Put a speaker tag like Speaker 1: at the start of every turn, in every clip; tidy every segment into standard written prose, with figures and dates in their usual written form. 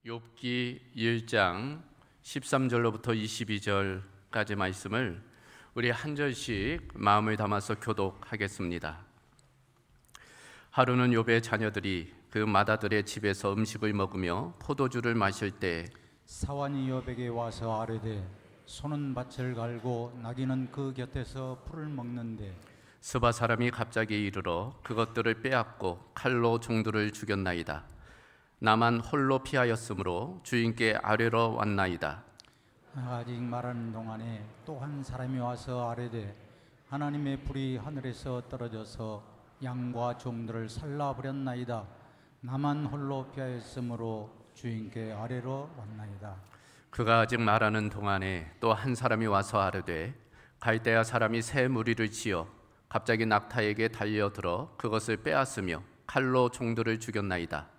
Speaker 1: 욥기 1장 13절로부터 22절까지 말씀을 우리 한 절씩 마음을 담아서 교독하겠습니다. 하루는 욥의 자녀들이 그 맏아들의 집에서 음식을 먹으며 포도주를 마실 때
Speaker 2: 사환이 욥에게 와서 아뢰되 소는 밭을 갈고 나귀는 그 곁에서 풀을 먹는데
Speaker 1: 스바 사람이 갑자기 이르러 그것들을 빼앗고 칼로 종들을 죽였나이다. 나만 홀로 피하였으므로 주인께 아뢰러 왔나이다.
Speaker 2: 아직 말하는 동안에 또 한 사람이 와서 아뢰되 하나님의 불이 하늘에서 떨어져서 양과 종들을 살라버렸나이다. 나만 홀로 피하였으므로 주인께 아뢰러 왔나이다.
Speaker 1: 그가 아직 말하는 동안에 또 한 사람이 와서 아뢰되 갈대아 사람이 새 무리를 지어 갑자기 낙타에게 달려들어 그것을 빼앗으며 칼로 종들을 죽였나이다.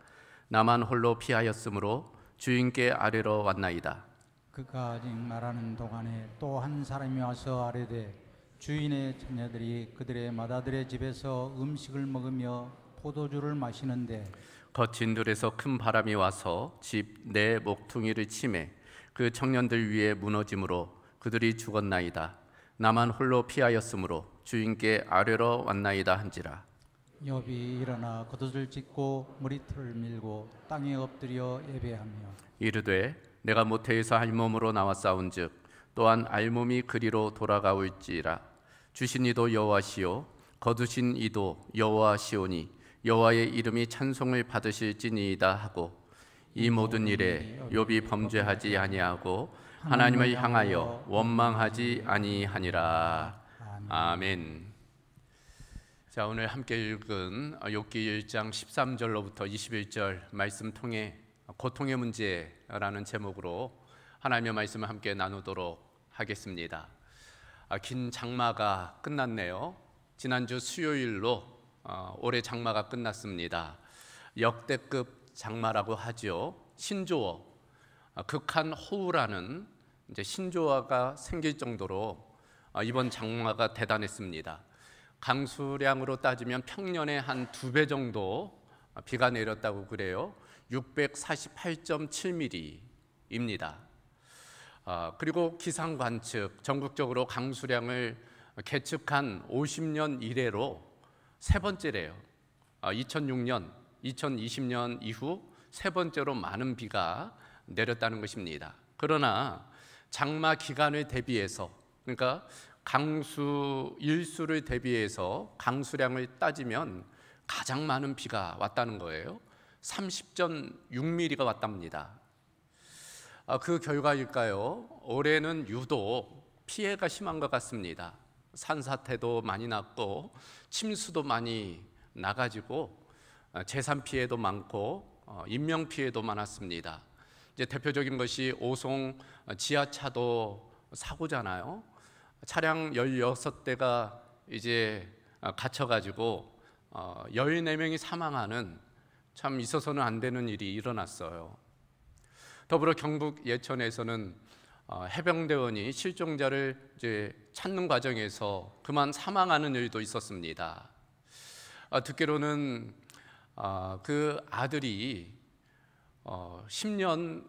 Speaker 1: 나만 홀로 피하였으므로 주인께 아뢰러 왔나이다.
Speaker 2: 그가 아직 말하는 동안에 또 한 사람이 와서 아뢰되 주인의 자녀들이 그들의 맏아들의 집에서 음식을 먹으며 포도주를 마시는데
Speaker 1: 거친 들에서 큰 바람이 와서 집 내 목퉁이를 치매 그 청년들 위에 무너짐으로 그들이 죽었나이다. 나만 홀로 피하였으므로 주인께 아뢰러 왔나이다 한지라.
Speaker 2: 욥이 일어나 겉옷을 찢고 머리털을 밀고 땅에 엎드려 예배하며
Speaker 1: 이르되 내가 모태에서 알몸으로 나왔사온즉 또한 알몸이 그리로 돌아가올지라. 주신 이도 여호와시요 거두신 이도 여호와시오니 여호와의 이름이 찬송을 받으실지니이다 하고 이 모든 일에 욥이 범죄하지 아니하고 하나님을 향하여 원망하지 아니하니라. 아멘. 자, 오늘 함께 읽은 욥기 1장 13절로부터 21절 말씀 통해 고통의 문제라는 제목으로 하나님의 말씀을 함께 나누도록 하겠습니다. 긴 장마가 끝났네요. 지난주 수요일로 올해 장마가 끝났습니다. 역대급 장마라고 하죠. 신조어, 극한 호우라는 이제 신조어가 생길 정도로 이번 장마가 대단했습니다. 강수량으로 따지면 평년에 한 2배 정도 비가 내렸다고 그래요. 648.7mm입니다. 그리고 기상관측, 전국적으로 강수량을 계측한 50년 이래로 세 번째래요. 2006년, 2020년 이후 세 번째로 많은 비가 내렸다는 것입니다. 그러나 장마 기간을 대비해서, 그러니까 강수 일수를 대비해서 강수량을 따지면 가장 많은 비가 왔다는 거예요. 30.6mm가 왔답니다. 그 결과일까요? 올해는 유독 피해가 심한 것 같습니다. 산사태도 많이 났고 침수도 많이 나가지고 재산 피해도 많고 인명 피해도 많았습니다. 이제 대표적인 것이 오송 지하차도 사고잖아요. 차량 16대가 이제 갇혀가지고 14명이 사망하는 참 있어서는 안 되는 일이 일어났어요. 더불어 경북 예천에서는 해병대원이 실종자를 이제 찾는 과정에서 그만 사망하는 일도 있었습니다. 듣기로는 그 아들이 10년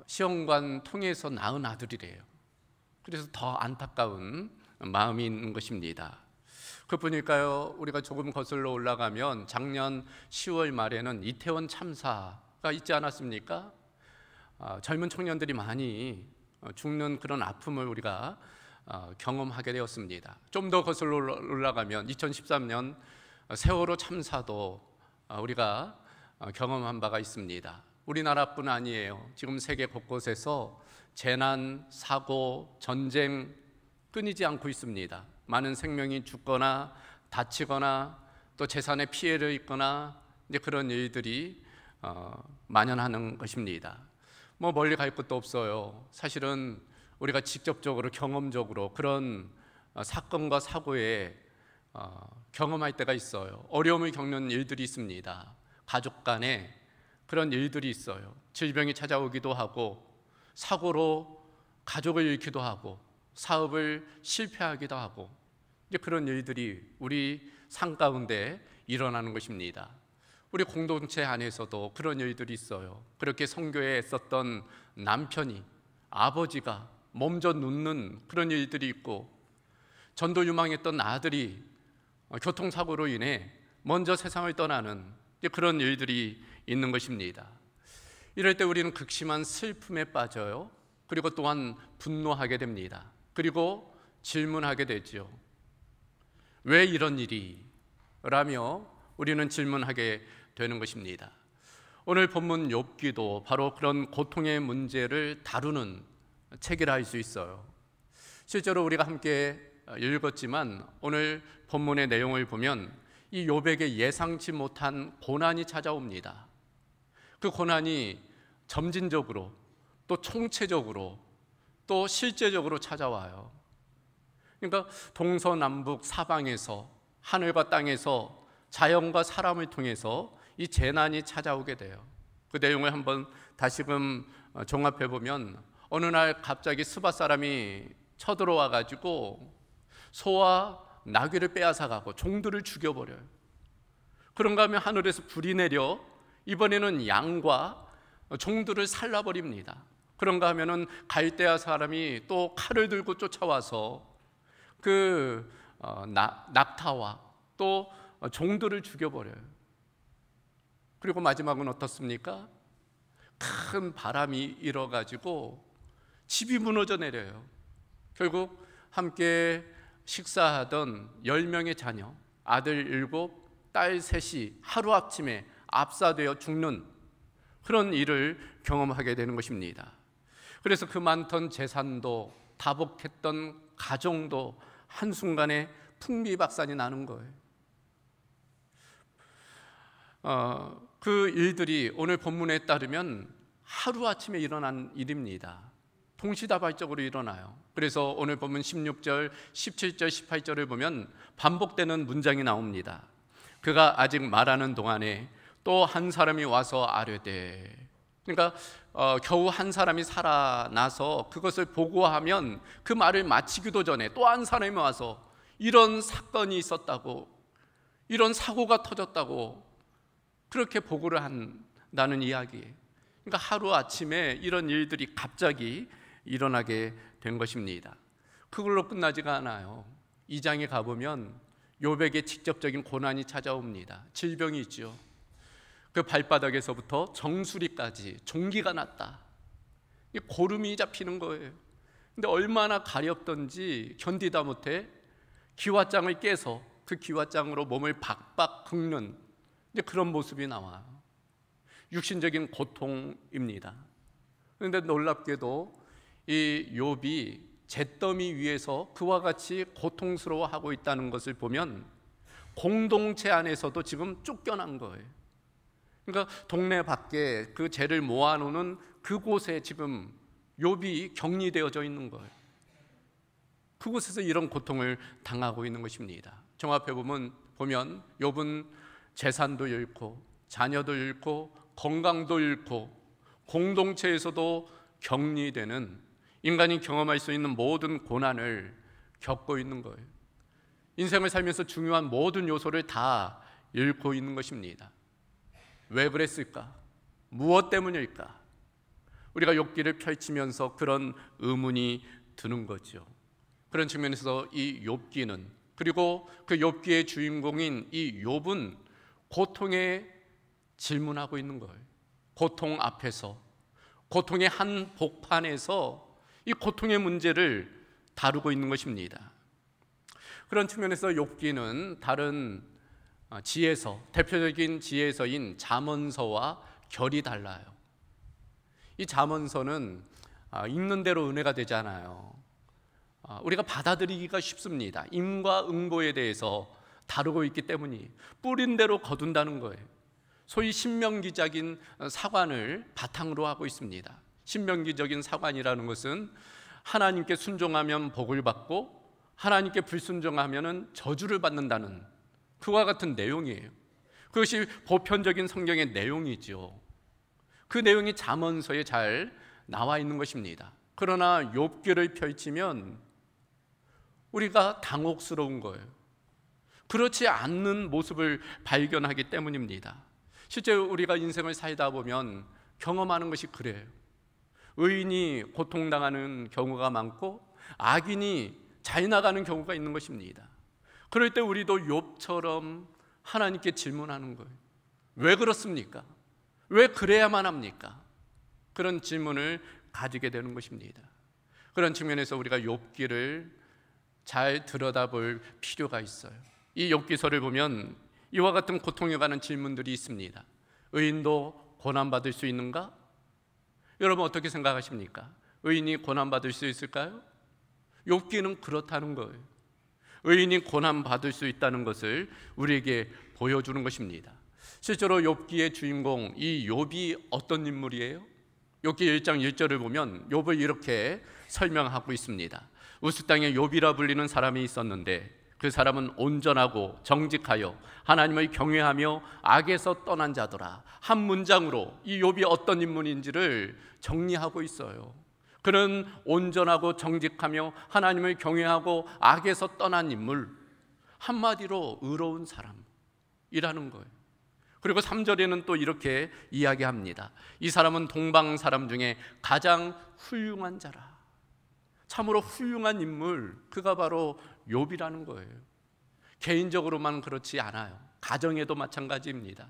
Speaker 1: 시험관 통해서 낳은 아들이래요. 그래서 더 안타까운 마음이 있는 것입니다. 그뿐일까요? 우리가 조금 거슬러 올라가면 작년 10월 말에는 이태원 참사가 있지 않았습니까? 젊은 청년들이 많이 죽는 그런 아픔을 우리가 경험하게 되었습니다. 좀 더 거슬러 올라가면 2013년 세월호 참사도 우리가 경험한 바가 있습니다. 우리나라뿐 아니에요. 지금 세계 곳곳에서 재난, 사고, 전쟁 끊이지 않고 있습니다. 많은 생명이 죽거나 다치거나 또 재산에 피해를 입거나 이제 그런 일들이 만연하는 것입니다. 뭐 멀리 갈 것도 없어요. 사실은 우리가 직접적으로 경험적으로 그런 사건과 사고에 경험할 때가 있어요. 어려움을 겪는 일들이 있습니다. 가족 간에 그런 일들이 있어요. 질병이 찾아오기도 하고 사고로 가족을 잃기도 하고 사업을 실패하기도 하고 이제 그런 일들이 우리 삶 가운데 일어나는 것입니다. 우리 공동체 안에서도 그런 일들이 있어요. 그렇게 선교에 애썼던 남편이, 아버지가 몸져 눕는 그런 일들이 있고, 전도 유망했던 아들이 교통사고로 인해 먼저 세상을 떠나는 그런 일들이 있는 것입니다. 이럴 때 우리는 극심한 슬픔에 빠져요. 그리고 또한 분노하게 됩니다. 그리고 질문하게 되죠. 왜 이런 일이? 라며 우리는 질문하게 되는 것입니다. 오늘 본문 욥기도 바로 그런 고통의 문제를 다루는 책이라 할 수 있어요. 실제로 우리가 함께 읽었지만 오늘 본문의 내용을 보면 이 욥에게 예상치 못한 고난이 찾아옵니다. 그 고난이 점진적으로 또 총체적으로 또 실제적으로 찾아와요. 그러니까 동서남북 사방에서, 하늘과 땅에서, 자연과 사람을 통해서 이 재난이 찾아오게 돼요. 그 내용을 한번 다시금 종합해 보면 어느 날 갑자기 스바 사람이 쳐들어와 가지고 소와 나귀를 빼앗아 가고 종들을 죽여버려요. 그런가 하면 하늘에서 불이 내려 이번에는 양과 종들을 살라버립니다. 그런가 하면은 갈대아 사람이 또 칼을 들고 쫓아와서 그 낙타와 또 종들을 죽여버려요. 그리고 마지막은 어떻습니까? 큰 바람이 일어가지고 집이 무너져 내려요. 결국 함께 식사하던 10명의 자녀, 아들 7, 딸 3이 하루아침에 압사되어 죽는 그런 일을 경험하게 되는 것입니다. 그래서 그 많던 재산도 다복했던 가정도 한순간에 풍비박산이 나는 거예요. 그 일들이 오늘 본문에 따르면 하루아침에 일어난 일입니다. 동시다발적으로 일어나요. 그래서 오늘 본문 16절, 17절, 18절을 보면 반복되는 문장이 나옵니다. 그가 아직 말하는 동안에 또 한 사람이 와서 아뢰되, 그러니까 겨우 한 사람이 살아나서 그것을 보고하면 그 말을 마치기도 전에 또 한 사람이 와서 이런 사건이 있었다고, 이런 사고가 터졌다고 그렇게 보고를 한다는 이야기예요. 그러니까 하루아침에 이런 일들이 갑자기 일어나게 된 것입니다. 그걸로 끝나지가 않아요. 2장에 가보면 욥에게 직접적인 고난이 찾아옵니다. 질병이 있죠. 그 발바닥에서부터 정수리까지 종기가 났다. 고름이 잡히는 거예요. 근데 얼마나 가렵던지 견디다 못해 기왓장을 깨서 그 기왓장으로 몸을 박박 긁는 그런 모습이 나와요. 육신적인 고통입니다. 그런데 놀랍게도 이 욥이 잿더미 위에서 그와 같이 고통스러워하고 있다는 것을 보면 공동체 안에서도 지금 쫓겨난 거예요. 그러니까 동네 밖에 그 재를 모아놓는 그곳에 지금 욥이 격리되어져 있는 거예요. 그곳에서 이런 고통을 당하고 있는 것입니다. 종합해 보면 욥은 재산도 잃고 자녀도 잃고 건강도 잃고 공동체에서도 격리되는, 인간이 경험할 수 있는 모든 고난을 겪고 있는 거예요. 인생을 살면서 중요한 모든 요소를 다 잃고 있는 것입니다. 왜 그랬을까? 무엇 때문일까? 우리가 욥기를 펼치면서 그런 의문이 드는 거죠. 그런 측면에서 이 욥기는, 그리고 그 욥기의 주인공인 이 욥은 고통에 질문하고 있는 거예요. 고통 앞에서, 고통의 한 복판에서 이 고통의 문제를 다루고 있는 것입니다. 그런 측면에서 욥기는 다른 지혜서, 대표적인 지혜서인 잠언서와 결이 달라요. 이 잠언서는 읽는 대로 은혜가 되잖아요. 우리가 받아들이기가 쉽습니다. 인과응보에 대해서 다루고 있기 때문이 뿌린 대로 거둔다는 거예요. 소위 신명기적인 사관을 바탕으로 하고 있습니다. 신명기적인 사관이라는 것은 하나님께 순종하면 복을 받고 하나님께 불순종하면 저주를 받는다는 그와 같은 내용이에요. 그것이 보편적인 성경의 내용이죠. 그 내용이 잠언서에 잘 나와 있는 것입니다. 그러나 욥기를 펼치면 우리가 당혹스러운 거예요. 그렇지 않는 모습을 발견하기 때문입니다. 실제 우리가 인생을 살다 보면 경험하는 것이 그래요. 의인이 고통당하는 경우가 많고 악인이 잘 나가는 경우가 있는 것입니다. 그럴 때 우리도 욥처럼 하나님께 질문하는 거예요. 왜 그렇습니까? 왜 그래야만 합니까? 그런 질문을 가지게 되는 것입니다. 그런 측면에서 우리가 욥기를 잘 들여다볼 필요가 있어요. 이 욥기서를 보면 이와 같은 고통에 관한 질문들이 있습니다. 의인도 고난받을 수 있는가? 여러분 어떻게 생각하십니까? 의인이 고난받을 수 있을까요? 욥기는 그렇다는 거예요. 의인이 고난받을 수 있다는 것을 우리에게 보여주는 것입니다. 실제로 욥기의 주인공 이 욥이 어떤 인물이에요? 욥기 1장 1절을 보면 욥을 이렇게 설명하고 있습니다. 우스 땅에 욥이라 불리는 사람이 있었는데 그 사람은 온전하고 정직하여 하나님을 경외하며 악에서 떠난 자더라. 한 문장으로 이 욥이 어떤 인물인지를 정리하고 있어요. 그는 온전하고 정직하며 하나님을 경외하고 악에서 떠난 인물, 한마디로 의로운 사람이라는 거예요. 그리고 3절에는 또 이렇게 이야기합니다. 이 사람은 동방 사람 중에 가장 훌륭한 자라. 참으로 훌륭한 인물, 그가 바로 욥이라는 거예요. 개인적으로만 그렇지 않아요. 가정에도 마찬가지입니다.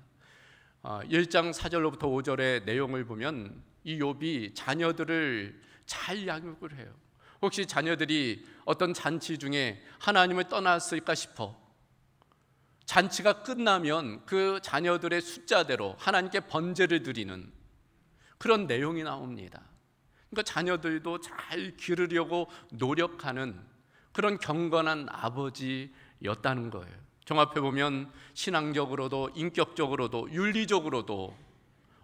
Speaker 1: 1장 4절로부터 5절의 내용을 보면 이 욥이 자녀들을 잘 양육을 해요. 혹시 자녀들이 어떤 잔치 중에 하나님을 떠났을까 싶어 잔치가 끝나면 그 자녀들의 숫자대로 하나님께 번제를 드리는 그런 내용이 나옵니다. 그러니까 자녀들도 잘 기르려고 노력하는 그런 경건한 아버지였다는 거예요. 종합해보면 신앙적으로도 인격적으로도 윤리적으로도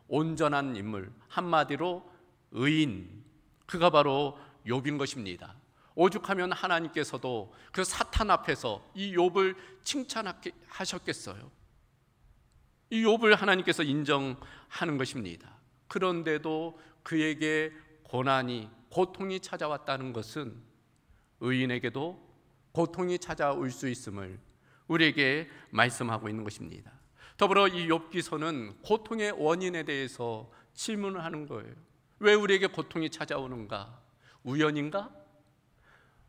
Speaker 1: 온전한 인물, 한마디로 의인, 그가 바로 욥인 것입니다. 오죽하면 하나님께서도 그 사탄 앞에서 이 욥을 칭찬하셨겠어요. 이 욥을 하나님께서 인정하는 것입니다. 그런데도 그에게 고난이, 고통이 찾아왔다는 것은 의인에게도 고통이 찾아올 수 있음을 우리에게 말씀하고 있는 것입니다. 더불어 이 욥기서는 고통의 원인에 대해서 질문을 하는 거예요. 왜 우리에게 고통이 찾아오는가? 우연인가?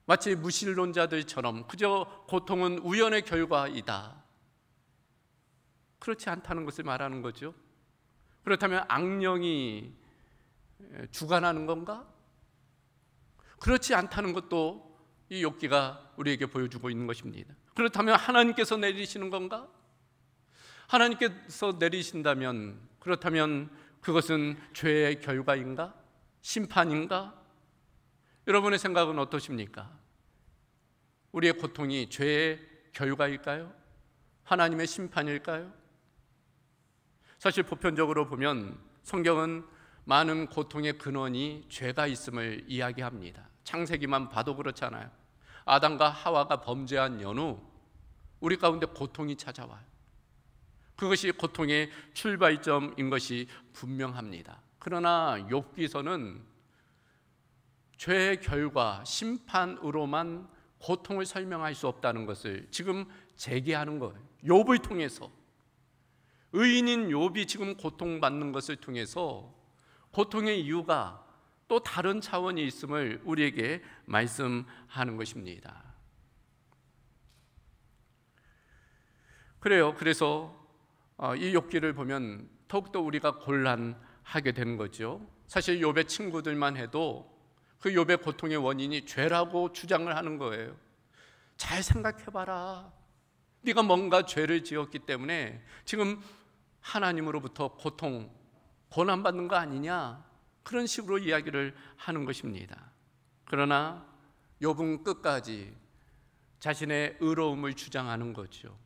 Speaker 1: 마치 무신론자들처럼 그저 고통은 우연의 결과이다, 그렇지 않다는 것을 말하는 거죠. 그렇다면 악령이 주관하는 건가? 그렇지 않다는 것도 이 욥기가 우리에게 보여주고 있는 것입니다. 그렇다면 하나님께서 내리시는 건가? 하나님께서 내리신다면 그렇다면 그것은 죄의 결과인가? 심판인가? 여러분의 생각은 어떠십니까? 우리의 고통이 죄의 결과일까요? 하나님의 심판일까요? 사실 보편적으로 보면 성경은 많은 고통의 근원이 죄가 있음을 이야기합니다. 창세기만 봐도 그렇잖아요. 아담과 하와가 범죄한 연후 우리 가운데 고통이 찾아와요. 그것이 고통의 출발점인 것이 분명합니다. 그러나 욥기서는 죄의 결과, 심판으로만 고통을 설명할 수 없다는 것을 지금 제기하는 거예요. 욥을 통해서, 의인인 욥이 지금 고통받는 것을 통해서 고통의 이유가 또 다른 차원이 있음을 우리에게 말씀하는 것입니다. 그래요. 그래서 이 욥기를 보면 더욱더 우리가 곤란하게 되는 거죠. 사실 욥의 친구들만 해도 그 욥의 고통의 원인이 죄라고 주장을 하는 거예요. 잘 생각해봐라. 네가 뭔가 죄를 지었기 때문에 지금 하나님으로부터 고통, 고난받는 거 아니냐, 그런 식으로 이야기를 하는 것입니다. 그러나 욥은 끝까지 자신의 의로움을 주장하는 거죠.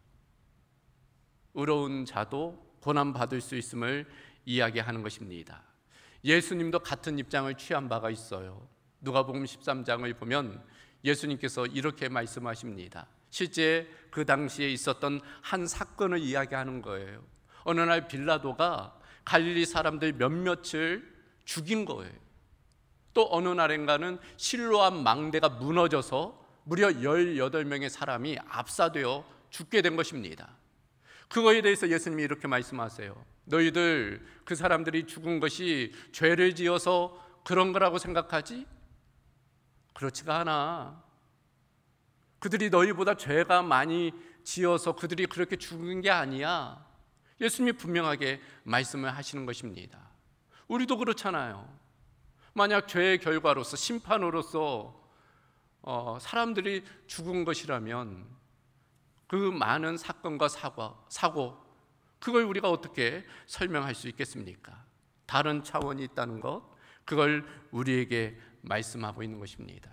Speaker 1: 의로운 자도 고난받을 수 있음을 이야기하는 것입니다. 예수님도 같은 입장을 취한 바가 있어요. 누가복음 13장을 보면 예수님께서 이렇게 말씀하십니다. 실제 그 당시에 있었던 한 사건을 이야기하는 거예요. 어느 날 빌라도가 갈릴리 사람들 몇몇을 죽인 거예요. 또 어느 날인가는 실로암 망대가 무너져서 무려 18명의 사람이 압사되어 죽게 된 것입니다. 그거에 대해서 예수님이 이렇게 말씀하세요. 너희들 그 사람들이 죽은 것이 죄를 지어서 그런 거라고 생각하지? 그렇지가 않아. 그들이 너희보다 죄가 많이 지어서 그들이 그렇게 죽은 게 아니야. 예수님이 분명하게 말씀을 하시는 것입니다. 우리도 그렇잖아요. 만약 죄의 결과로서 심판으로서 사람들이 죽은 것이라면 그 많은 사건과 사고 그걸 우리가 어떻게 설명할 수 있겠습니까? 다른 차원이 있다는 것, 그걸 우리에게 말씀하고 있는 것입니다.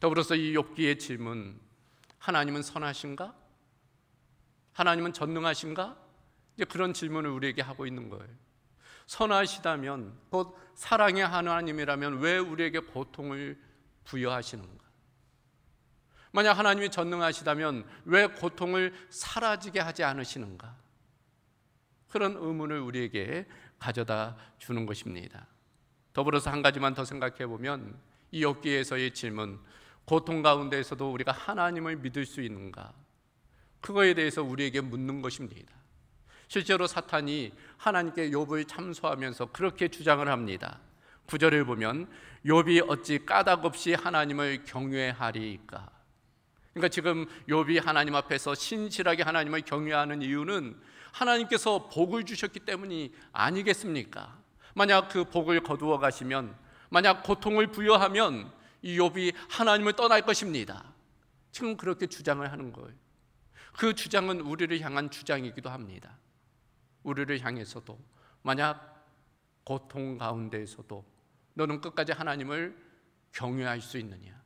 Speaker 1: 더불어서 이 욥기의 질문, 하나님은 선하신가? 하나님은 전능하신가? 이제 그런 질문을 우리에게 하고 있는 거예요. 선하시다면, 곧 사랑의 하나님이라면 왜 우리에게 고통을 부여하시는가? 만약 하나님이 전능하시다면 왜 고통을 사라지게 하지 않으시는가? 그런 의문을 우리에게 가져다 주는 것입니다. 더불어서 한 가지만 더 생각해 보면 이 욥기에서의 질문, 고통 가운데에서도 우리가 하나님을 믿을 수 있는가? 그거에 대해서 우리에게 묻는 것입니다. 실제로 사탄이 하나님께 욥을 참소하면서 그렇게 주장을 합니다. 9절을 보면 욥이 어찌 까닭 없이 하나님을 경외하리이까? 그러니까 지금 욥이 하나님 앞에서 신실하게 하나님을 경외하는 이유는 하나님께서 복을 주셨기 때문이 아니겠습니까? 만약 그 복을 거두어 가시면, 만약 고통을 부여하면 이 욥이 하나님을 떠날 것입니다. 지금 그렇게 주장을 하는 거예요. 그 주장은 우리를 향한 주장이기도 합니다. 우리를 향해서도 만약 고통 가운데에서도 너는 끝까지 하나님을 경외할 수 있느냐,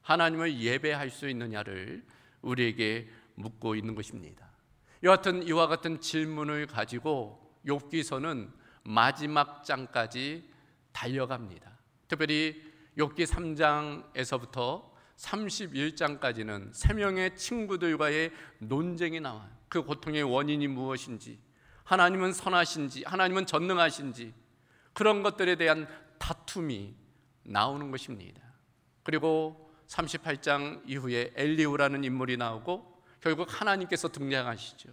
Speaker 1: 하나님을 예배할 수 있느냐를 우리에게 묻고 있는 것입니다. 이와 같은 질문을 가지고 욥기서는 마지막 장까지 달려갑니다. 특별히 욥기 3장에서부터 31장까지는 3명의 친구들과의 논쟁이 나와요. 그 고통의 원인이 무엇인지, 하나님은 선하신지, 하나님은 전능하신지, 그런 것들에 대한 다툼이 나오는 것입니다. 그리고 38장 이후에 엘리후라는 인물이 나오고 결국 하나님께서 등장하시죠.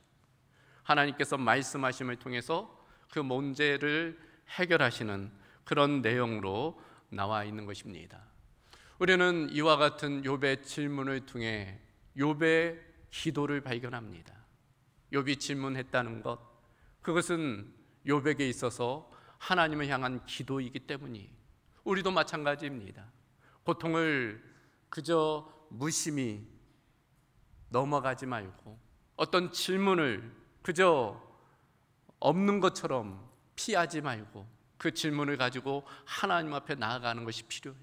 Speaker 1: 하나님께서 말씀하심을 통해서 그 문제를 해결하시는 그런 내용으로 나와 있는 것입니다. 우리는 이와 같은 욥의 질문을 통해 욥의 기도를 발견합니다. 욥이 질문했다는 것, 그것은 욥에게 있어서 하나님을 향한 기도이기 때문이, 우리도 마찬가지입니다. 고통을 그저 무심히 넘어가지 말고 어떤 질문을 그저 없는 것처럼 피하지 말고 그 질문을 가지고 하나님 앞에 나아가는 것이 필요해요.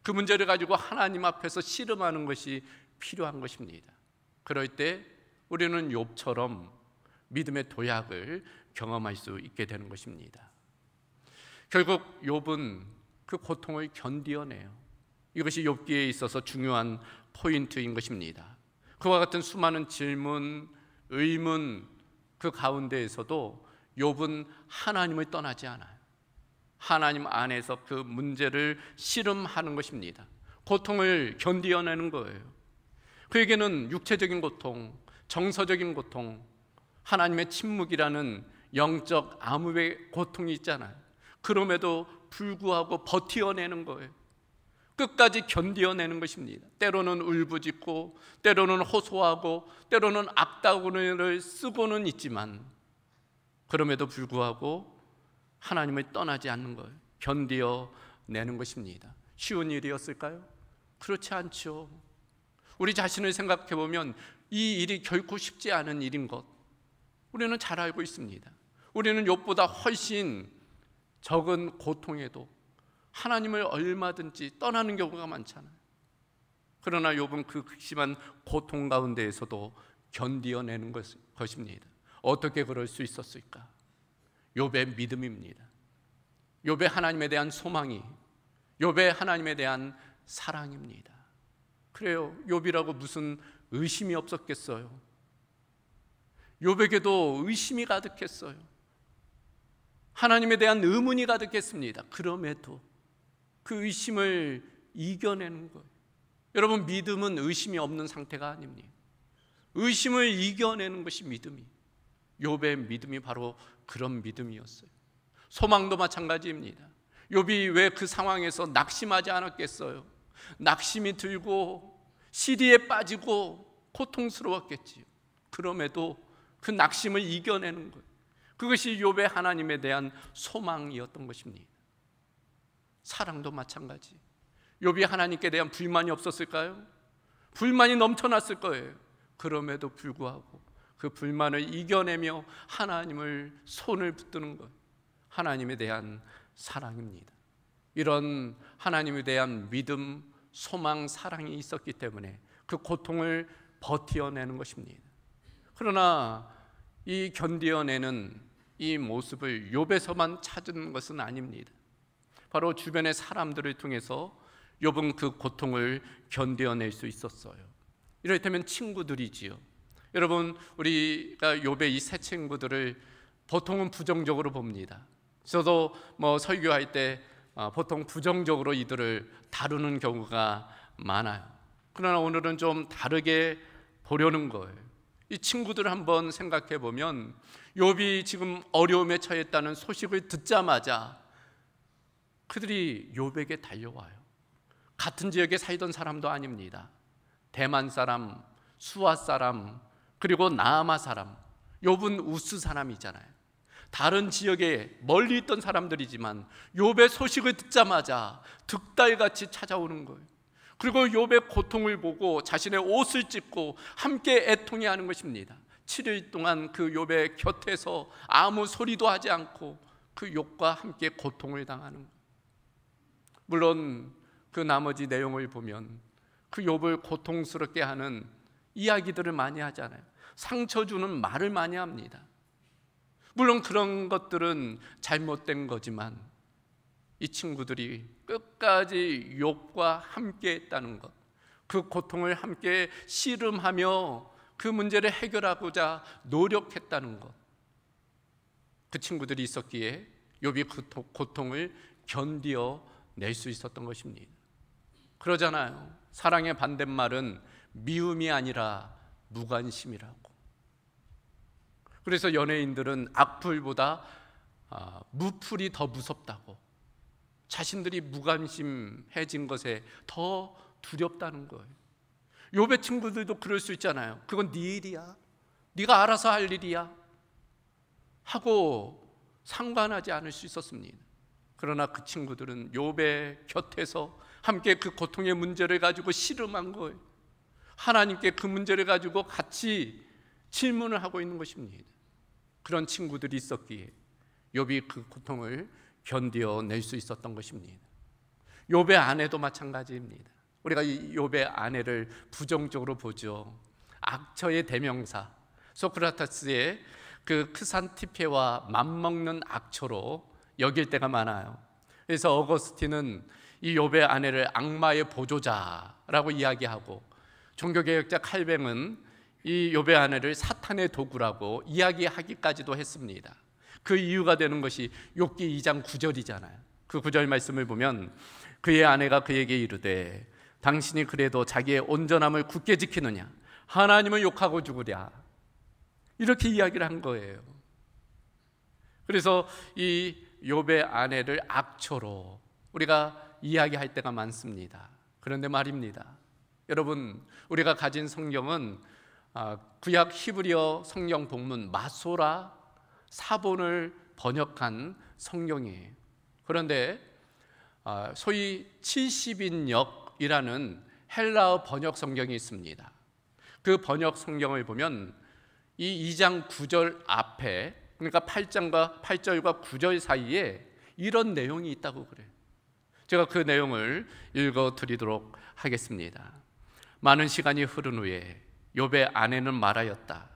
Speaker 1: 그 문제를 가지고 하나님 앞에서 씨름하는 것이 필요한 것입니다. 그럴 때 우리는 욥처럼 믿음의 도약을 경험할 수 있게 되는 것입니다. 결국 욥은 그 고통을 견디어내요. 이것이 욥기에 있어서 중요한 포인트인 것입니다. 그와 같은 수많은 질문, 의문 그 가운데에서도 욥은 하나님을 떠나지 않아요. 하나님 안에서 그 문제를 씨름하는 것입니다. 고통을 견디어내는 거예요. 그에게는 육체적인 고통, 정서적인 고통, 하나님의 침묵이라는 영적 암흑의 고통이 있잖아요. 그럼에도 불구하고 버티어내는 거예요. 끝까지 견디어내는 것입니다. 때로는 울부짖고, 때로는 호소하고, 때로는 악다구니를 쓰고는 있지만 그럼에도 불구하고 하나님을 떠나지 않는 걸 견디어내는 것입니다. 쉬운 일이었을까요? 그렇지 않죠. 우리 자신을 생각해 보면 이 일이 결코 쉽지 않은 일인 것 우리는 잘 알고 있습니다. 우리는 욥보다 훨씬 적은 고통에도 하나님을 얼마든지 떠나는 경우가 많잖아요. 그러나 욥은 그 극심한 고통 가운데에서도 견디어내는 것입니다. 어떻게 그럴 수 있었을까? 욥의 믿음입니다. 욥의 하나님에 대한 소망이, 욥의 하나님에 대한 사랑입니다. 그래요. 욥이라고 무슨 의심이 없었겠어요? 욥에게도 의심이 가득했어요. 하나님에 대한 의문이 가득했습니다. 그럼에도 그 의심을 이겨내는 거예요. 여러분, 믿음은 의심이 없는 상태가 아닙니다. 의심을 이겨내는 것이 믿음이. 욥의 믿음이 바로 그런 믿음이었어요. 소망도 마찬가지입니다. 욥이 왜 그 상황에서 낙심하지 않았겠어요? 낙심이 들고 시리에 빠지고 고통스러웠겠지요. 그럼에도 그 낙심을 이겨내는 것, 그것이 욥의 하나님에 대한 소망이었던 것입니다. 사랑도 마찬가지. 욥이 하나님께 대한 불만이 없었을까요? 불만이 넘쳐났을 거예요. 그럼에도 불구하고 그 불만을 이겨내며 하나님을 손을 붙드는 것, 하나님에 대한 사랑입니다. 이런 하나님에 대한 믿음, 소망, 사랑이 있었기 때문에 그 고통을 버텨내는 것입니다. 그러나 이 견디어내는 이 모습을 욥에서만 찾은 것은 아닙니다. 바로 주변의 사람들을 통해서 욥은 그 고통을 견뎌낼 수 있었어요. 이를테면 친구들이지요. 여러분, 우리가 욥의 이 세 친구들을 보통은 부정적으로 봅니다. 저도 설교할 때 보통 부정적으로 이들을 다루는 경우가 많아요. 그러나 오늘은 좀 다르게 보려는 거예요. 이 친구들을 한번 생각해 보면 욥이 지금 어려움에 처했다는 소식을 듣자마자 그들이 욥에게 달려와요. 같은 지역에 살던 사람도 아닙니다. 대만 사람, 수아 사람, 그리고 나아마 사람. 욥은 우스 사람이잖아요. 다른 지역에 멀리 있던 사람들이지만 욥의 소식을 듣자마자 득달같이 찾아오는 거예요. 그리고 욥의 고통을 보고 자신의 옷을 찢고 함께 애통해하는 것입니다. 7일 동안 그 욥의 곁에서 아무 소리도 하지 않고 그 욥과 함께 고통을 당하는 거예요. 물론 그 나머지 내용을 보면 그 욥을 고통스럽게 하는 이야기들을 많이 하잖아요. 상처 주는 말을 많이 합니다. 물론 그런 것들은 잘못된 거지만 이 친구들이 끝까지 욥과 함께 했다는 것, 그 고통을 함께 씨름하며 그 문제를 해결하고자 노력했다는 것, 그 친구들이 있었기에 욥이 그 고통을 견디어낼 수 있었던 것입니다. 그러잖아요. 사랑의 반대말은 미움이 아니라 무관심이라고. 그래서 연예인들은 악플보다 무플이 더 무섭다고, 자신들이 무관심해진 것에 더 두렵다는 거예요. 욥의 친구들도 그럴 수 있잖아요. 그건 네 일이야, 네가 알아서 할 일이야 하고 상관하지 않을 수 있었습니다. 그러나 그 친구들은 욥의 곁에서 함께 그 고통의 문제를 가지고 씨름한 거예요. 하나님께 그 문제를 가지고 같이 질문을 하고 있는 것입니다. 그런 친구들이 있었기에 욥이 그 고통을 견뎌낼 수 있었던 것입니다. 욥의 아내도 마찬가지입니다. 우리가 이 욥의 아내를 부정적으로 보죠. 악처의 대명사, 소크라테스의 그 크산티페와 맞먹는 악처로 여길 때가 많아요. 그래서 어거스틴은 이 욥의 아내를 악마의 보조자라고 이야기하고, 종교개혁자 칼뱅은 이 욥의 아내를 사탄의 도구라고 이야기하기까지도 했습니다. 그 이유가 되는 것이 욥기 2장 9절이잖아요. 그 9절 말씀을 보면 그의 아내가 그에게 이르되 당신이 그래도 자기의 온전함을 굳게 지키느냐, 하나님을 욕하고 죽으랴, 이렇게 이야기를 한 거예요. 그래서 이 욥의 아내를 악처로 우리가 이야기할 때가 많습니다. 그런데 말입니다, 여러분, 우리가 가진 성경은 구약 히브리어 성경 본문 마소라 사본을 번역한 성경이에요. 그런데 소위 70인역이라는 헬라어 번역 성경이 있습니다. 그 번역 성경을 보면 이 2장 9절 앞에, 그러니까 8절과 9절 사이에 이런 내용이 있다고 그래요. 제가 그 내용을 읽어드리도록 하겠습니다. 많은 시간이 흐른 후에 욥의 아내는 말하였다.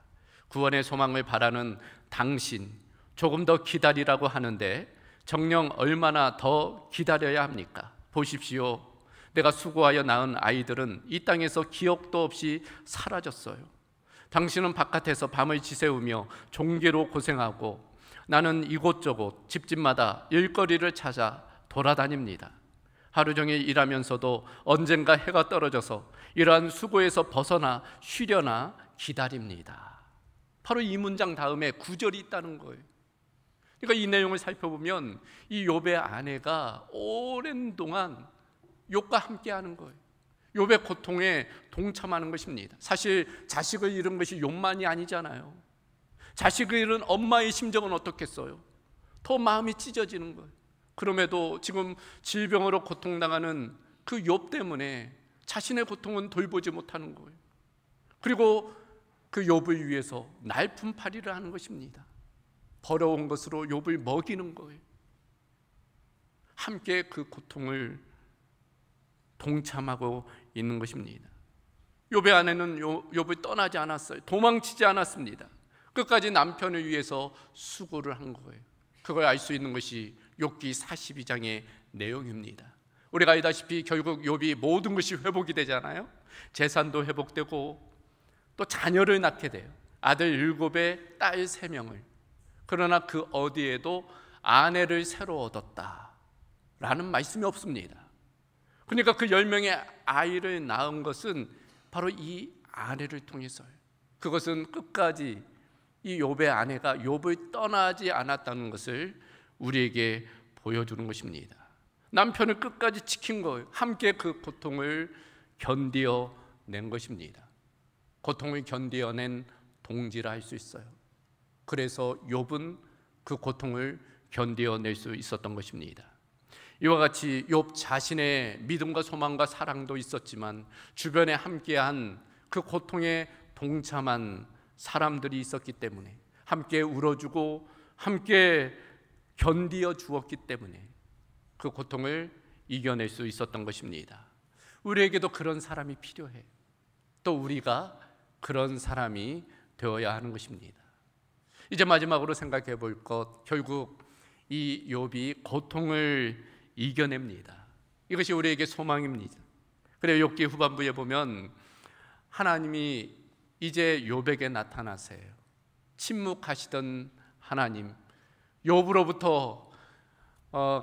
Speaker 1: 구원의 소망을 바라는 당신, 조금 더 기다리라고 하는데 정녕 얼마나 더 기다려야 합니까? 보십시오, 내가 수고하여 낳은 아이들은 이 땅에서 기억도 없이 사라졌어요. 당신은 바깥에서 밤을 지새우며 종기로 고생하고, 나는 이곳저곳 집집마다 일거리를 찾아 돌아다닙니다. 하루 종일 일하면서도 언젠가 해가 떨어져서 이러한 수고에서 벗어나 쉬려나 기다립니다. 바로 이 문장 다음에 9절이 있다는 거예요. 그러니까 이 내용을 살펴보면 이 욥의 아내가 오랜 동안 욥과 함께하는 거예요. 욥의 고통에 동참하는 것입니다. 사실 자식을 잃은 것이 욥만이 아니잖아요. 자식을 잃은 엄마의 심정은 어떻겠어요? 더 마음이 찢어지는 거예요. 그럼에도 지금 질병으로 고통당하는 그 욥 때문에 자신의 고통은 돌보지 못하는 거예요. 그리고 그 욥을 위해서 날품팔이를 하는 것입니다. 벌어온 것으로 욥을 먹이는 거예요. 함께 그 고통을 동참하고 있는 것입니다. 욥의 아내는 욥을 떠나지 않았어요. 도망치지 않았습니다. 끝까지 남편을 위해서 수고를 한 거예요. 그걸 알 수 있는 것이 욥기 42장의 내용입니다. 우리가 알다시피 결국 욥이 모든 것이 회복이 되잖아요. 재산도 회복되고 또 자녀를 낳게 돼요. 아들 7에 딸 3명을. 그러나 그 어디에도 아내를 새로 얻었다라는 말씀이 없습니다. 그러니까 그 10명의 아이를 낳은 것은 바로 이 아내를 통해서요. 그것은 끝까지 이 욥의 아내가 욥을 떠나지 않았다는 것을 우리에게 보여주는 것입니다. 남편을 끝까지 지킨 거예요. 함께 그 고통을 견디어낸 것입니다. 고통을 견디어낸 동지라 할 수 있어요. 그래서 욥은 그 고통을 견디어낼 수 있었던 것입니다. 이와 같이 욥 자신의 믿음과 소망과 사랑도 있었지만 주변에 함께한 그 고통에 동참한 사람들이 있었기 때문에, 함께 울어주고 함께 견디어 주었기 때문에 그 고통을 이겨낼 수 있었던 것입니다. 우리에게도 그런 사람이 필요해. 또 우리가 그런 사람이 되어야 하는 것입니다. 이제 마지막으로 생각해 볼 것, 결국 이 욥이 고통을 이겨냅니다. 이것이 우리에게 소망입니다. 그래요, 욥기 후반부에 보면 하나님이 이제 욥에게 나타나세요. 침묵하시던 하나님, 욥으로부터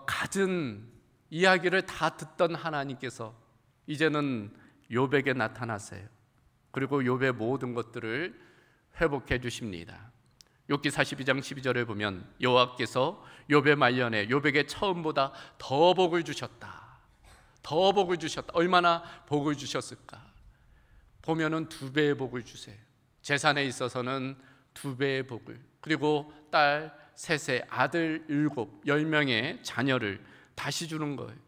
Speaker 1: 갖은 이야기를 다 듣던 하나님께서 이제는 욥에게 나타나세요. 그리고 욥의 모든 것들을 회복해 주십니다. 욥기 42장 12절에 보면 여호와께서 욥의 말년에 욥에게 처음보다 더 복을 주셨다. 더 복을 주셨다. 얼마나 복을 주셨을까? 보면은 2배의 복을 주세요. 재산에 있어서는 2배의 복을, 그리고 딸 3세, 아들 7, 10명의 자녀를 다시 주는 거예요.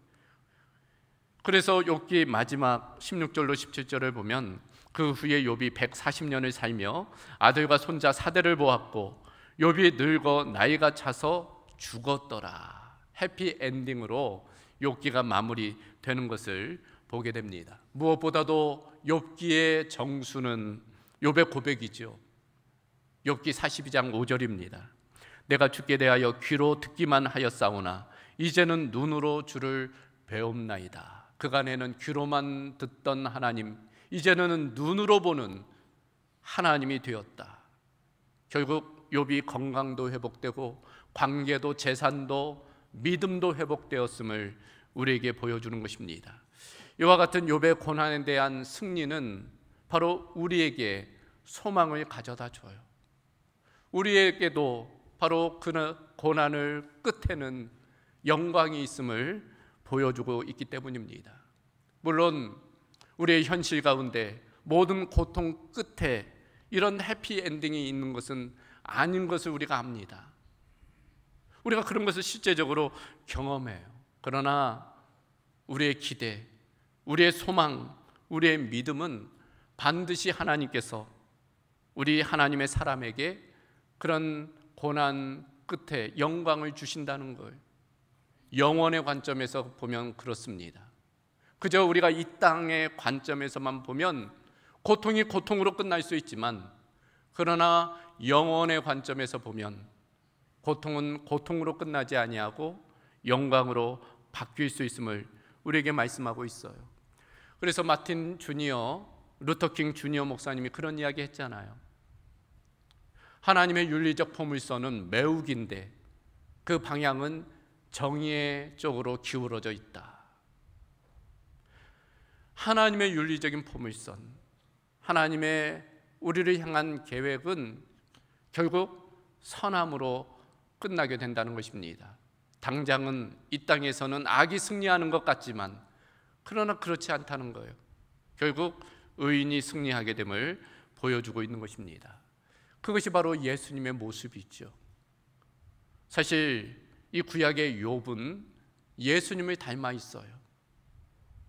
Speaker 1: 그래서 욥기 마지막 16절로 17절을 보면 그 후에 욥이 140년을 살며 아들과 손자 4대를 보았고 욥이 늙어 나이가 차서 죽었더라. 해피 엔딩으로 욥기가 마무리되는 것을 보게 됩니다. 무엇보다도 욥기의 정수는 욥의 고백이죠. 욥기 42장 5절입니다. 내가 주께 대하여 귀로 듣기만 하였사오나 이제는 눈으로 주를 배움나이다. 그간에는 귀로만 듣던 하나님, 이제는 눈으로 보는 하나님이 되었다. 결국 욥이 건강도 회복되고 관계도 재산도 믿음도 회복되었음을 우리에게 보여주는 것입니다. 이와 같은 욥의 고난에 대한 승리는 바로 우리에게 소망을 가져다 줘요. 우리에게도 바로 그 고난을 끝에는 영광이 있음을 보여주고 있기 때문입니다. 물론 우리의 현실 가운데 모든 고통 끝에 이런 해피엔딩이 있는 것은 아닌 것을 우리가 압니다. 우리가 그런 것을 실제적으로 경험해요. 그러나 우리의 기대, 우리의 소망, 우리의 믿음은 반드시 하나님께서 우리 하나님의 사람에게 그런 고난 끝에 영광을 주신다는 거예요. 영원의 관점에서 보면 그렇습니다. 그저 우리가 이 땅의 관점에서만 보면 고통이 고통으로 끝날 수 있지만, 그러나 영원의 관점에서 보면 고통은 고통으로 끝나지 아니하고 영광으로 바뀔 수 있음을 우리에게 말씀하고 있어요. 그래서 마틴 주니어, 루터킹 주니어 목사님이 그런 이야기 했잖아요. 하나님의 윤리적 포물선은 매우 긴데 그 방향은 정의의 쪽으로 기울어져 있다. 하나님의 윤리적인 포물선, 하나님의 우리를 향한 계획은 결국 선함으로 끝나게 된다는 것입니다. 당장은 이 땅에서는 악이 승리하는 것 같지만 그러나 그렇지 않다는 거예요. 결국 의인이 승리하게 됨을 보여주고 있는 것입니다. 그것이 바로 예수님의 모습이죠. 사실 이 구약의 욥은 예수님을 닮아 있어요.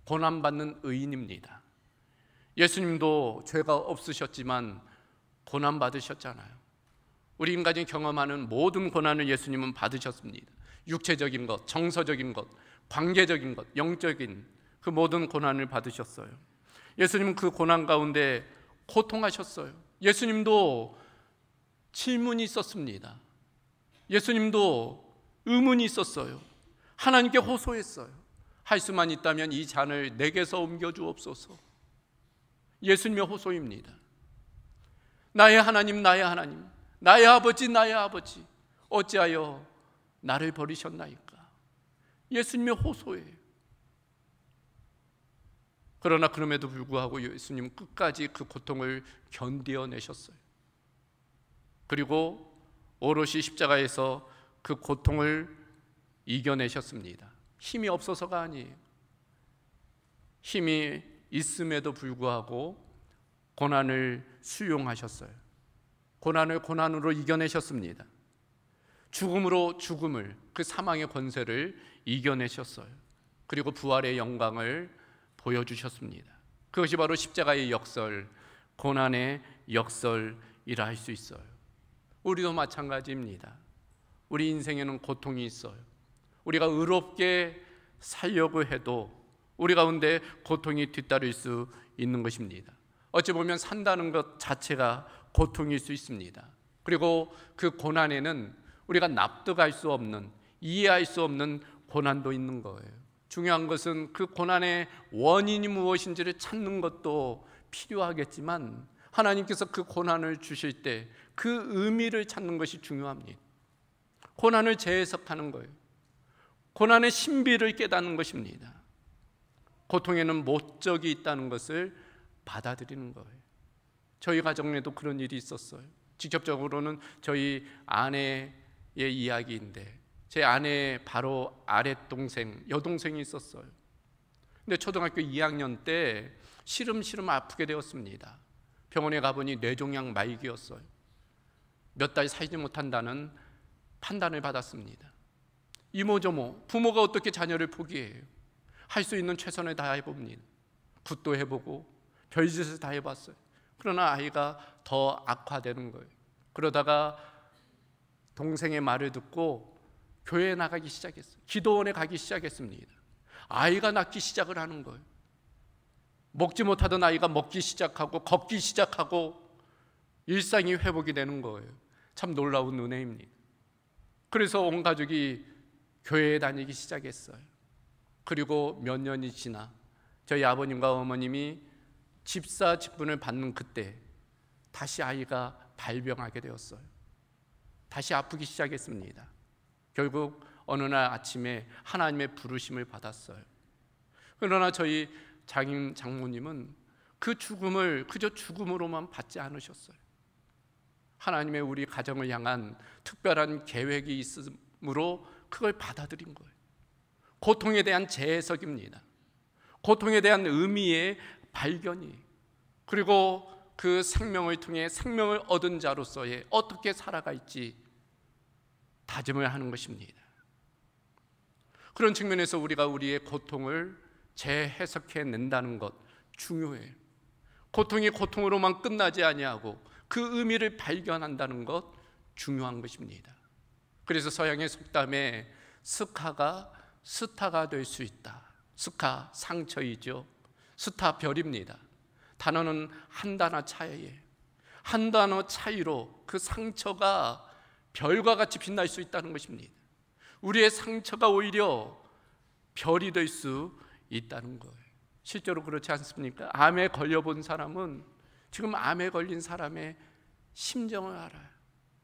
Speaker 1: 고난받는 의인입니다. 예수님도 죄가 없으셨지만 고난받으셨잖아요. 우리 인간이 경험하는 모든 고난을 예수님은 받으셨습니다. 육체적인 것, 정서적인 것, 관계적인 것, 영적인 그 모든 고난을 받으셨어요. 예수님은 그 고난 가운데 고통하셨어요. 예수님도 질문이 있었습니다. 예수님도 의문이 있었어요. 하나님께 호소했어요. 할 수만 있다면 이 잔을 내게서 옮겨주옵소서. 예수님의 호소입니다. 나의 하나님, 나의 하나님, 나의 아버지, 나의 아버지, 어찌하여 나를 버리셨나이까? 예수님의 호소예요. 그러나 그럼에도 불구하고 예수님은 끝까지 그 고통을 견뎌내셨어요. 그리고 오롯이 십자가에서 그 고통을 이겨내셨습니다. 힘이 없어서가 아니에요. 힘이 있음에도 불구하고 고난을 수용하셨어요. 고난을 고난으로 이겨내셨습니다. 죽음으로 죽음을, 그 사망의 권세를 이겨내셨어요. 그리고 부활의 영광을 보여주셨습니다. 그것이 바로 십자가의 역설, 고난의 역설이라 할 수 있어요. 우리도 마찬가지입니다. 우리 인생에는 고통이 있어요. 우리가 의롭게 살려고 해도 우리 가운데 고통이 뒤따를 수 있는 것입니다. 어찌 보면 산다는 것 자체가 고통일 수 있습니다. 그리고 그 고난에는 우리가 납득할 수 없는, 이해할 수 없는 고난도 있는 거예요. 중요한 것은 그 고난의 원인이 무엇인지를 찾는 것도 필요하겠지만 하나님께서 그 고난을 주실 때 그 의미를 찾는 것이 중요합니다. 고난을 재해석하는 거예요. 고난의 신비를 깨닫는 것입니다. 고통에는 목적이 있다는 것을 받아들이는 거예요. 저희 가정에도 그런 일이 있었어요. 직접적으로는 저희 아내의 이야기인데 제 아내의 바로 아랫동생, 여동생이 있었어요. 근데 초등학교 2학년 때 시름시름 아프게 되었습니다. 병원에 가보니 뇌종양 말기였어요. 몇 달 살지 못한다는 판단을 받았습니다. 이모저모 부모가 어떻게 자녀를 포기해요? 할 수 있는 최선을 다해봅니다. 굿도 해보고 별짓을 다 해봤어요. 그러나 아이가 더 악화되는 거예요. 그러다가 동생의 말을 듣고 교회에 나가기 시작했어요. 기도원에 가기 시작했습니다. 아이가 낫기 시작을 하는 거예요. 먹지 못하던 아이가 먹기 시작하고 걷기 시작하고 일상이 회복이 되는 거예요. 참 놀라운 은혜입니다. 그래서 온 가족이 교회에 다니기 시작했어요. 그리고 몇 년이 지나 저희 아버님과 어머님이 집사 직분을 받는 그때 다시 아이가 발병하게 되었어요. 다시 아프기 시작했습니다. 결국 어느 날 아침에 하나님의 부르심을 받았어요. 그러나 저희 장모님은 그 죽음을 그저 죽음으로만 받지 않으셨어요. 하나님의 우리 가정을 향한 특별한 계획이 있으므로 그걸 받아들인 거예요. 고통에 대한 재해석입니다. 고통에 대한 의미의 발견이, 그리고 그 생명을 통해 생명을 얻은 자로서의 어떻게 살아갈지 다짐을 하는 것입니다. 그런 측면에서 우리가 우리의 고통을 재해석해낸다는 것 중요해요. 고통이 고통으로만 끝나지 아니하고 그 의미를 발견한다는 것 중요한 것입니다. 그래서 서양의 속담에 스카가 스타가 될 수 있다. 스카 상처이죠. 스타 별입니다. 단어는 한 단어 차이예요. 한 단어 차이로 그 상처가 별과 같이 빛날 수 있다는 것입니다. 우리의 상처가 오히려 별이 될 수 있다는 거예요. 실제로 그렇지 않습니까? 암에 걸려본 사람은 지금 암에 걸린 사람의 심정을 알아요.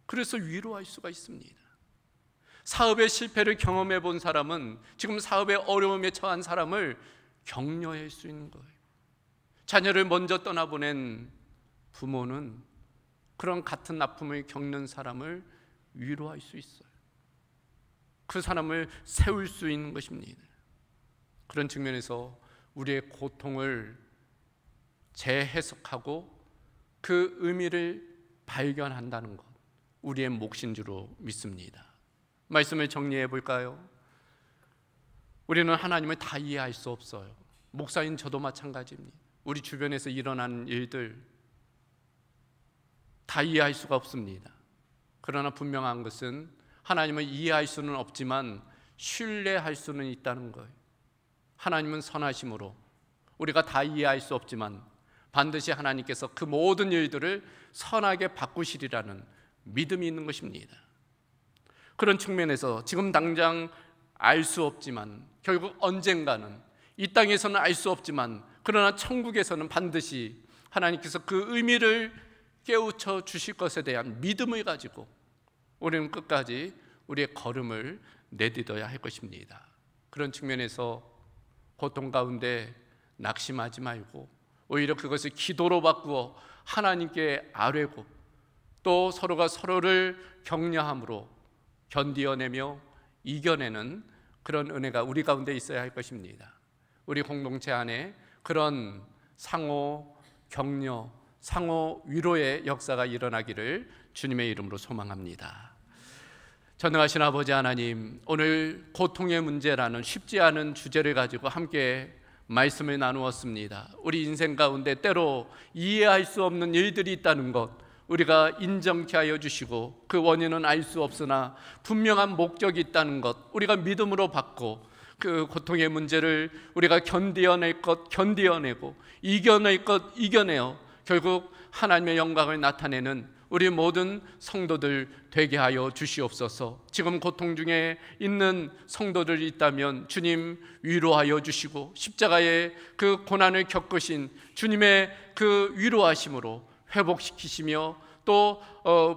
Speaker 1: 그래서 위로할 수가 있습니다. 사업의 실패를 경험해 본 사람은 지금 사업의 어려움에 처한 사람을 격려할 수 있는 거예요. 자녀를 먼저 떠나보낸 부모는 그런 같은 아픔을 겪는 사람을 위로할 수 있어요. 그 사람을 세울 수 있는 것입니다. 그런 측면에서 우리의 고통을 재해석하고 그 의미를 발견한다는 것, 우리의 몫인 줄로 믿습니다. 말씀을 정리해 볼까요? 우리는 하나님을 다 이해할 수 없어요. 목사인 저도 마찬가지입니다. 우리 주변에서 일어나는 일들 다 이해할 수가 없습니다. 그러나 분명한 것은 하나님을 이해할 수는 없지만 신뢰할 수는 있다는 거예요. 하나님은 선하심으로 우리가 다 이해할 수 없지만 반드시 하나님께서 그 모든 일들을 선하게 바꾸시리라는 믿음이 있는 것입니다. 그런 측면에서 지금 당장 알 수 없지만 결국 언젠가는, 이 땅에서는 알 수 없지만 그러나 천국에서는 반드시 하나님께서 그 의미를 깨우쳐 주실 것에 대한 믿음을 가지고 우리는 끝까지 우리의 걸음을 내딛어야 할 것입니다. 그런 측면에서 고통 가운데 낙심하지 말고 오히려 그것을 기도로 바꾸어 하나님께 아뢰고 또 서로가 서로를 격려함으로 견디어내며 이겨내는 그런 은혜가 우리 가운데 있어야 할 것입니다. 우리 공동체 안에 그런 상호 격려, 상호 위로의 역사가 일어나기를 주님의 이름으로 소망합니다. 전능하신 아버지 하나님, 오늘 고통의 문제라는 쉽지 않은 주제를 가지고 함께 말씀을 나누었습니다. 우리 인생 가운데 때로 이해할 수 없는 일들이 있다는 것 우리가 인정케 하여 주시고 그 원인은 알 수 없으나 분명한 목적이 있다는 것 우리가 믿음으로 받고 그 고통의 문제를 우리가 견디어낼 것 견디어내고 이겨낼 것 이겨내어 결국 하나님의 영광을 나타내는 우리 모든 성도들 되게 하여 주시옵소서. 지금 고통 중에 있는 성도들이 있다면 주님 위로하여 주시고 십자가의 그 고난을 겪으신 주님의 그 위로하심으로 회복시키시며 또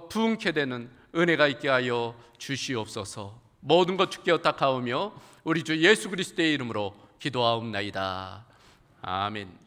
Speaker 1: 부흥케 되는 은혜가 있게 하여 주시옵소서. 모든 것 주께 의탁하오며 우리 주 예수 그리스도의 이름으로 기도하옵나이다. 아멘.